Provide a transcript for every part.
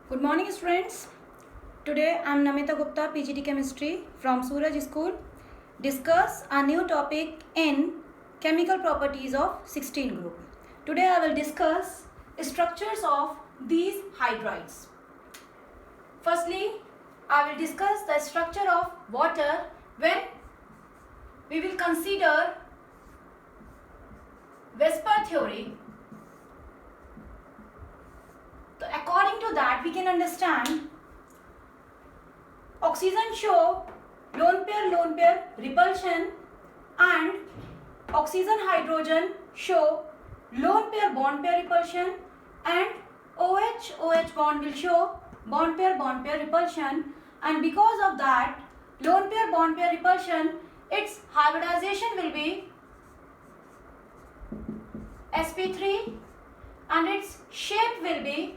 Good morning, students. Today I am Namita Gupta, PGT Chemistry from Suraj School. Discuss a new topic in chemical properties of 16 group. Today I will discuss structures of these hydrides. Firstly, I will discuss the structure of water when we will consider Vesper theory. So according to that, we can understand oxygen show lone pair repulsion, and oxygen hydrogen show lone pair repulsion, and OH bond will show bond pair repulsion, and because of that lone pair repulsion, its hybridization will be sp3 and its shape will be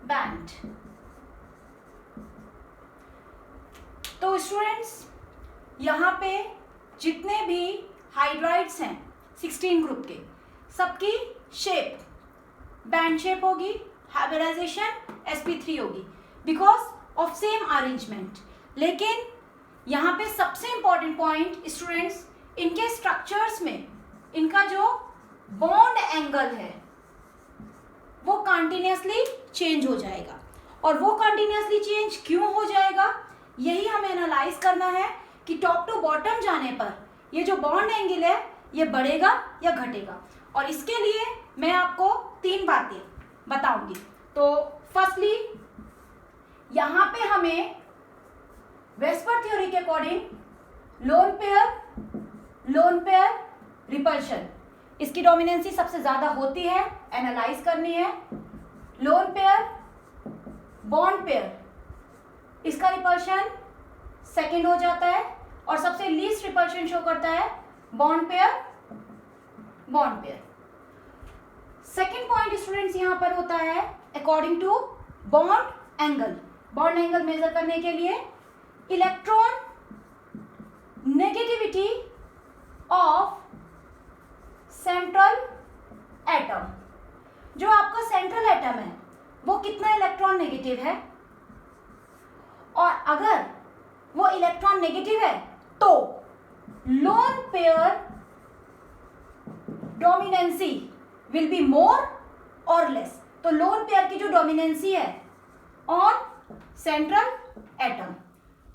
band. तो students यहाँ पे जितने भी hydrides हैं 16 group के, सबकी shape band shape होगी, hybridisation sp3 होगी बिकॉज ऑफ सेम अरेंजमेंट. लेकिन यहाँ पे सबसे इंपॉर्टेंट पॉइंट स्टूडेंट्स, इनके स्ट्रक्चर्स में इनका जो बॉन्ड एंगल है वो कंटिन्यूसली चेंज हो जाएगा. और वो कंटिन्यूसली चेंज क्यों हो जाएगा, यही हमें एनालाइज करना है कि टॉप टू बॉटम जाने पर ये जो बॉन्ड एंगल है ये बढ़ेगा या घटेगा. और इसके लिए मैं आपको 3 बातें बताऊंगी. तो फर्स्टली यहाँ पे हमें वेस्पर थ्योरी के अकॉर्डिंग लोन पेयर रिपल्शन, इसकी डोमिनेंसी सबसे ज्यादा होती है, एनालाइज करनी है. लोन पेयर बॉन्ड पेयर, इसका रिपल्शन सेकंड हो जाता है और सबसे लीस्ट रिपल्शन शो करता है bond pair. Second point students यहां पर होता है according to bond angle. Bond angle measure करने के लिए electron negativity of central atom, जो आपका सेंट्रल एटम है वो कितना इलेक्ट्रॉन नेगेटिव है, और अगर वो इलेक्ट्रॉन नेगेटिव है तो lone pair dominancy will be more और लेस. तो लोन पेयर की जो डोमिनेंसी है ऑन सेंट्रल एटम,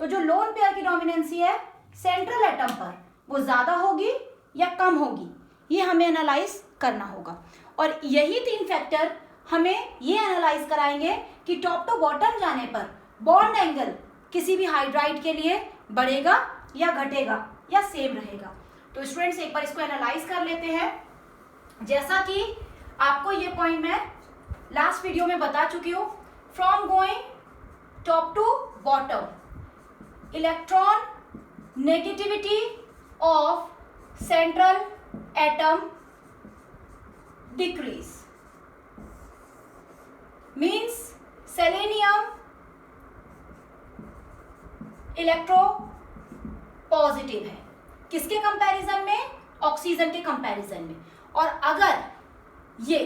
तो जो लोन पेयर की डोमिनेंसी है सेंट्रल एटम पर वो ज्यादा होगी या कम होगी, ये हमें एनालाइज करना होगा. और यही 3 फैक्टर हमें ये एनालाइज कराएंगे कि टॉप टू बॉटम जाने पर बॉन्ड एंगल किसी भी हाइड्राइड के लिए बढ़ेगा या घटेगा या सेम रहेगा. तो स्टूडेंट्स एक बार इसको एनालाइज कर लेते हैं. जैसा कि आपको ये पॉइंट मैं लास्ट वीडियो में बता चुकी हूँ, from going top to bottom electron negativity of central atom decrease means selenium electro positive है. किसके कंपैरिजन में, ऑक्सीजन के कंपैरिजन में. और अगर ये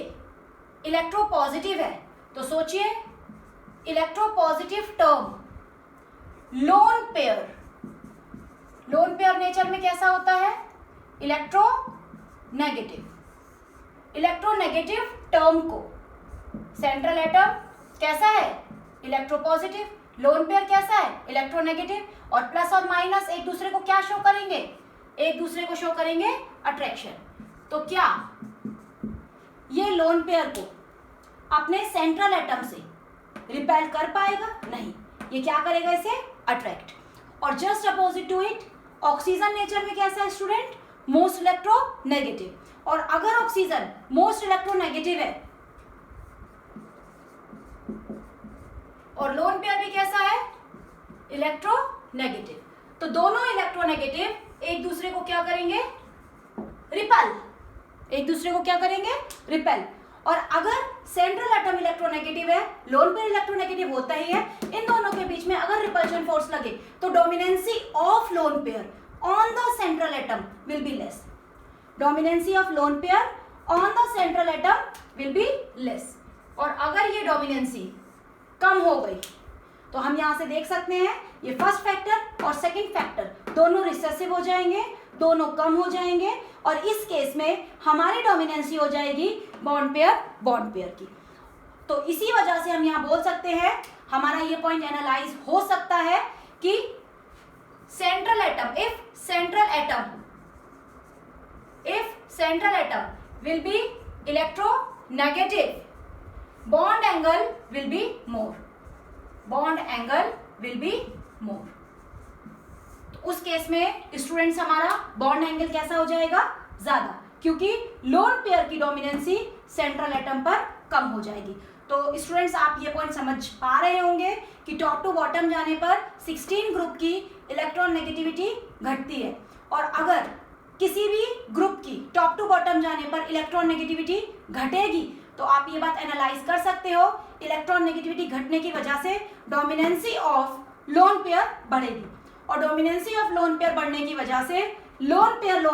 इलेक्ट्रो पॉजिटिव है तो सोचिए electro positive term lone pair nature में कैसा होता है, इलेक्ट्रोनेगेटिव टर्म को सेंट्रल एटम कैसा है, इलेक्ट्रोपॉजिटिव, लोन पेयर कैसा है, इलेक्ट्रोनेगेटिव. और प्लस और माइनस एक दूसरे को क्या शो करेंगे, एक दूसरे को शो करेंगे अट्रैक्शन. तो क्या ये लोन पेयर को अपने सेंट्रल एटम से रिपेल कर पाएगा, नहीं, ये क्या करेगा, इसे अट्रैक्ट. और just opposite to it oxygen nature में कैसा है स्टूडेंट, मोस्ट इलेक्ट्रोनेगेटिव. और अगर ऑक्सीजन मोस्ट इलेक्ट्रोनेगेटिव है और लोन पेयर भी कैसा है, इलेक्ट्रोनेगेटिव, तो दोनों इलेक्ट्रोनेगेटिव एक दूसरे को क्या करेंगे, रिपेल. और अगर सेंट्रल एटम इलेक्ट्रोनेगेटिव है, लोन पेयर इलेक्ट्रोनेगेटिव होता ही है, इन दोनों के बीच में अगर रिपल्शन फोर्स लगे तो dominancy of lone pair on the central atom will be less. Dominancy of lone pair on the central atom will be less. और अगर ये डोमिनेंसी कम हो गई। तो हम यहाँ से देख सकते हैं ये फर्स्ट फैक्टर और सेकंड फैक्टर दोनों रिसेसिव हो जाएंगे, दोनों कम हो जाएंगे, और इस केस में हमारी डोमिनेंसी हो जाएगी बॉन्ड पेयर की। तो इसी वजह से हम यहाँ बोल सकते हैं, हमारा ये पॉइंट एनालाइज हो सकता है कि central atom will be electronegative, bond angle will be more. तो उस केस में स्टूडेंट्स हमारा बॉन्ड एंगल कैसा हो जाएगा, ज्यादा, क्योंकि लोन पेयर की डोमिनेंसी सेंट्रल एटम पर कम हो जाएगी। तो स्टूडेंट्स आप ये पॉइंट समझ पा रहे होंगे कि टॉप टू बॉटम जाने पर 16 ग्रुप की इलेक्ट्रॉन नेगेटिविटी घटती है, और अगर किसी भी ग्रुप की टॉप टू बॉटम जाने पर इलेक्ट्रॉन नेगेटिविटी घटेगी तो आप ये बात एनालाइज कर सकते हो, इलेक्ट्रॉन नेगेटिविटी घटने की वजह से डोमिनेंसी ऑफ लोन पेयर बढ़ेगी, और डोमिनेंसी ऑफ लोन पेयर बढ़ने की वजह से lone pair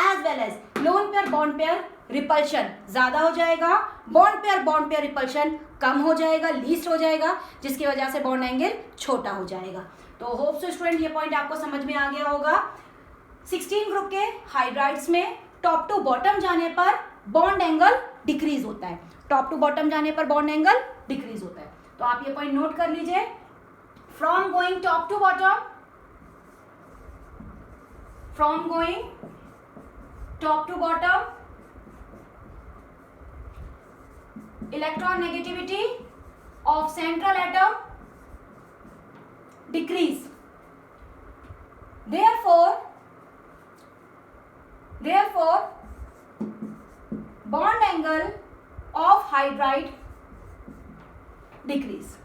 as well as lone pair bond pair repulsion ज्यादा हो जाएगा, बॉन्ड पेयर रिपल्शन कम हो जाएगा, लीस्ट हो जाएगा, जिसकी वजह से बॉन्ड एंगल छोटा हो जाएगा। तो होप सो स्टूडेंट ये पॉइंट आपको समझ में आ गया होगा। 16 ग्रुप के हाइड्राइड्स में टॉप टू बॉटम जाने पर बॉन्ड एंगल डिक्रीज होता है, टॉप टू बॉटम जाने पर बॉन्ड एंगल डिक्रीज होता है। तो आप ये पॉइंट नोट कर लीजिए, from going top to bottom electron negativity of central atom decrease. Therefore bond angle of hydride decrease.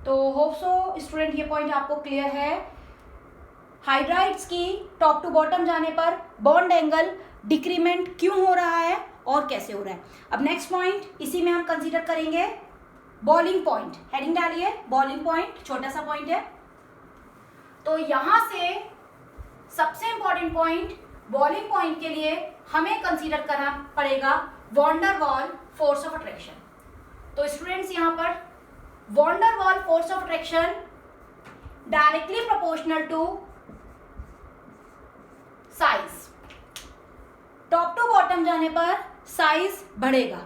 तो होप सो स्टूडेंट ये पॉइंट आपको क्लियर है। हाइड्राइड्स की टॉप टू बॉटम जाने पर बॉन्ड एंगल डिक्रीमेंट क्यों हो रहा है और कैसे हो रहा है। अब नेक्स्ट पॉइंट इसी में हम कंसीडर करेंगे बॉइलिंग पॉइंट। हेडिंग डालिए, बॉइलिंग पॉइंट, छोटा सा पॉइंट है। तो यहां से सबसे इंपॉर्टेंट पॉइंट, बॉइलिंग पॉइंट के लिए हमें कंसीडर करना पड़ेगा van der Waals force of attraction. तो स्टूडेंट्स यहां पर van der Waals force of attraction directly proportional to size. Top to bottom जाने पर साइज बढ़ेगा,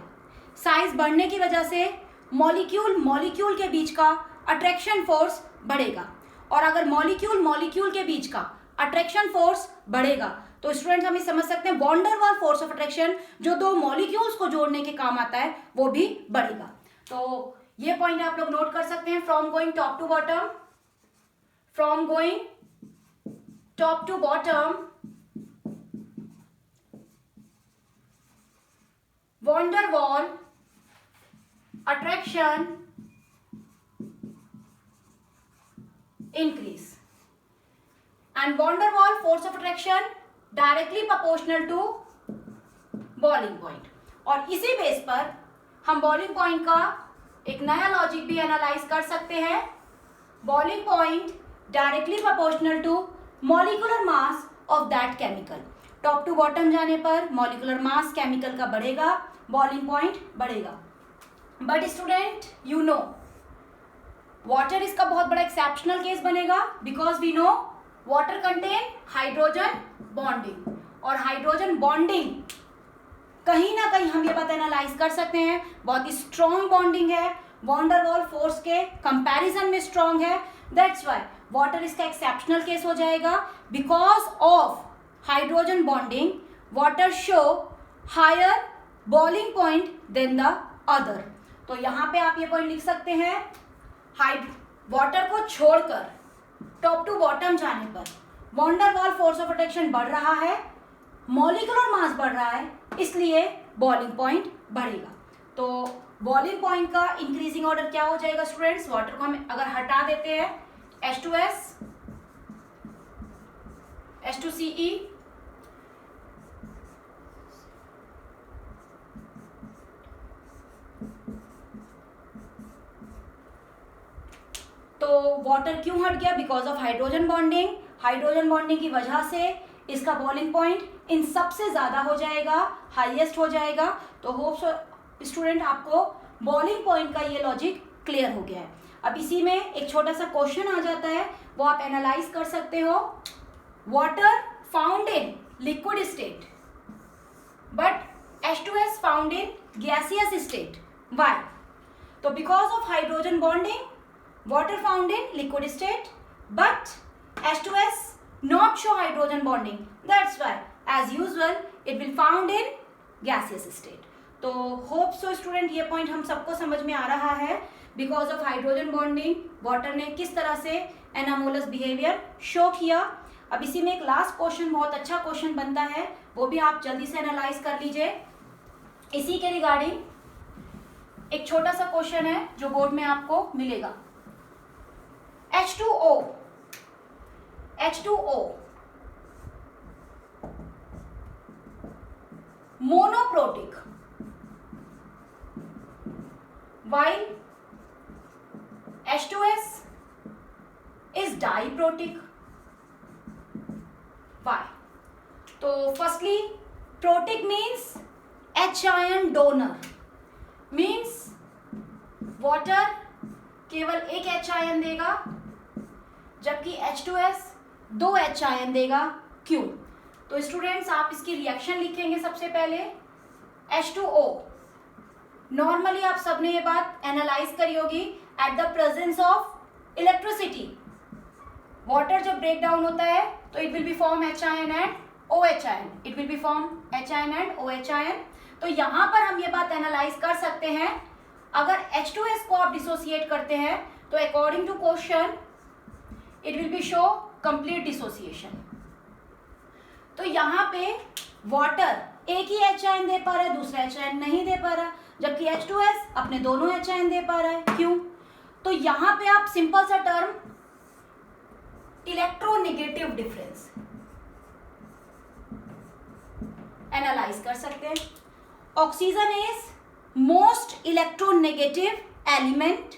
साइज बढ़ने की वजह से मॉलिक्यूल के बीच का अट्रैक्शन फोर्स बढ़ेगा, और अगर मॉलिक्यूल के बीच का अट्रैक्शन फोर्स बढ़ेगा तो स्टूडेंट्स हम ये समझ सकते हैं von der Waals force of attraction जो दो मॉलिक्यूल्स को जोड़ने के काम आता है वो भी बढ़ेगा। तो ये पॉइंट आप लोग नोट कर सकते हैं, from going top to bottom van der Waals attraction increase and van der Waal force of attraction directly proportional to boiling point। और इसी बेस पर हम बॉइलिंग पॉइंट का एक नया लॉजिक भी एनालाइज कर सकते हैं। Boiling point directly proportional to molecular mass of that chemical. Top to bottom जाने पर मॉलिक्यूलर मास केमिकल का बढ़ेगा, बॉइलिंग पॉइंट बढ़ेगा। But student you know water इसका बहुत बड़ा एक्सेप्शनल केस बनेगा, because we know water contain hydrogen bonding, और हाइड्रोजन बॉन्डिंग कहीं ना कहीं हम ये बात एनालाइज कर सकते हैं बहुत ही स्ट्रॉन्ग बॉन्डिंग है, वॉन डर वाल फोर्स के कंपैरिजन में स्ट्रॉन्ग है। दैट्स वाई वाटर इसका एक्सेप्शनल केस हो जाएगा। Because of hydrogen bonding water show higher boiling point than the other. तो यहां पे आप ये पॉइंट लिख सकते हैं, वाटर को छोड़कर टॉप टू बॉटम जाने पर van der Waals force of attraction बढ़ रहा है, मॉलिक्यूलर मास बढ़ रहा है, इसलिए बॉइलिंग पॉइंट बढ़ेगा। तो बॉइलिंग पॉइंट का इंक्रीजिंग ऑर्डर क्या हो जाएगा स्टूडेंट्स, वाटर को हम अगर हटा देते हैं H2S H2CE तो वाटर क्यों हट गया, because of hydrogen bonding. Hydrogen bonding की वजह से इसका बॉइलिंग पॉइंट इन सबसे ज्यादा हो जाएगा, हाईएस्ट हो जाएगा। तो होप्स स्टूडेंट आपको बॉइलिंग पॉइंट का ये लॉजिक क्लियर हो गया है। अब इसी में एक छोटा सा क्वेश्चन आ जाता है, वो आप एनालाइज कर सकते हो। Water found in liquid state but H2S found in gaseous state, why? तो because of hydrogen bonding water found in liquid state but H2S not show hydrogen bonding, that's why as usual it will found in gaseous state. तो hope so student ये point हम सबको समझ में आ रहा है। Because of hydrogen bonding water ने किस तरह से एनामोलस बिहेवियर शो किया। अब इसी में एक लास्ट क्वेश्चन, बहुत अच्छा क्वेश्चन बनता है, वो भी आप जल्दी से एनालाइज कर लीजिए। इसी के रिगार्डिंग एक छोटा सा क्वेश्चन है जो बोर्ड में आपको मिलेगा। H2O monoprotic while H2S is diprotic, why? तो firstly protic means H ion donor, means water केवल एक H आयन देगा जबकि H2S 2 H आयन देगा। क्यों? तो स्टूडेंट्स आप इसकी रिएक्शन लिखेंगे। सबसे पहले H2O, नॉर्मली आप सबने ये बात एनालाइज करी होगी, at the presence of electricity water जब ब्रेक डाउन होता है तो it will B form H ion and OH ion, it will B form H ion and OH ion. तो यहाँ पर हम ये बात एनालाइज कर सकते हैं, अगर H2S को आप डिसोसिएट करते हैं तो according to question it will be show complete dissociation. तो यहाँ पे वाटर एक ही H आयन दे पा रहा है, दूसरा H आयन नहीं दे पा रहा, जबकि H2S अपने दोनों H आयन दे पा रहा है। क्यों? तो यहाँ पे आप सिंपल सा टर्म इलेक्ट्रोनेगेटिव डिफरेंस एनालाइज कर सकते हैं। Oxygen is most electronegative element,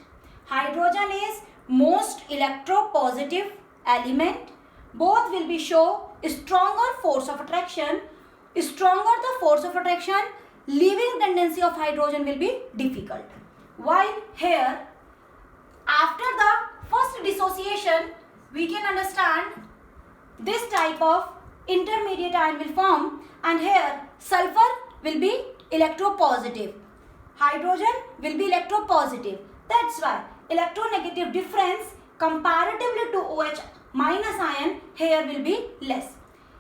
hydrogen is most electropositive element, both will be show stronger force of attraction. Stronger the force of attraction, leaving tendency of hydrogen will be difficult. While here after the first dissociation we can understand this type of intermediate ion will form, and here sulfur will be electropositive, hydrogen will be electropositive. That's why electronegative difference comparatively to OH minus ion here will be less.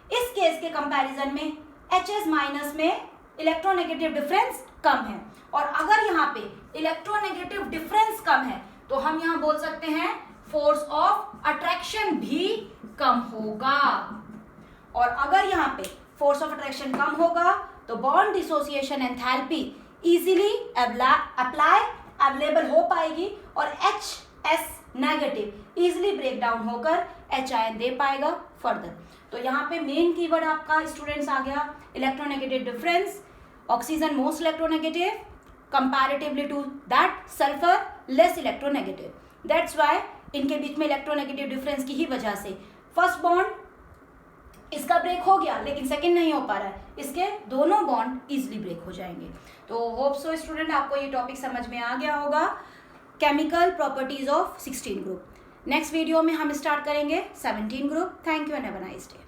इस case के comparison में HS minus में electronegative difference कम है, और अगर यहाँ पे electronegative difference कम है तो हम यहाँ बोल सकते हैं फोर्स ऑफ अट्रैक्शन भी कम होगा। और अगर यहाँ पे फोर्स ऑफ अट्रैक्शन कम होगा तो bond dissociation enthalpy easily apply available हो पाएगी और HS negative easily break down होकर H आयन दे पाएगा फर्दर। तो यहाँ पे मेन कीवर्ड आपका स्टूडेंट्स आ गया electronegative difference. Oxygen most electronegative comparatively to that sulphur less electronegative, that's why इनके बीच में इलेक्ट्रोनेगेटिव डिफरेंस की ही वजह से फर्स्ट बॉन्ड इसका ब्रेक हो गया लेकिन सेकंड नहीं हो पा रहा है, इसके दोनों बॉन्ड इजीली ब्रेक हो जाएंगे। तो होप सो स्टूडेंट आपको ये टॉपिक समझ में आ गया होगा, chemical properties of 16 group. Next video में हम स्टार्ट करेंगे 17 group. Thank you and have a nice day.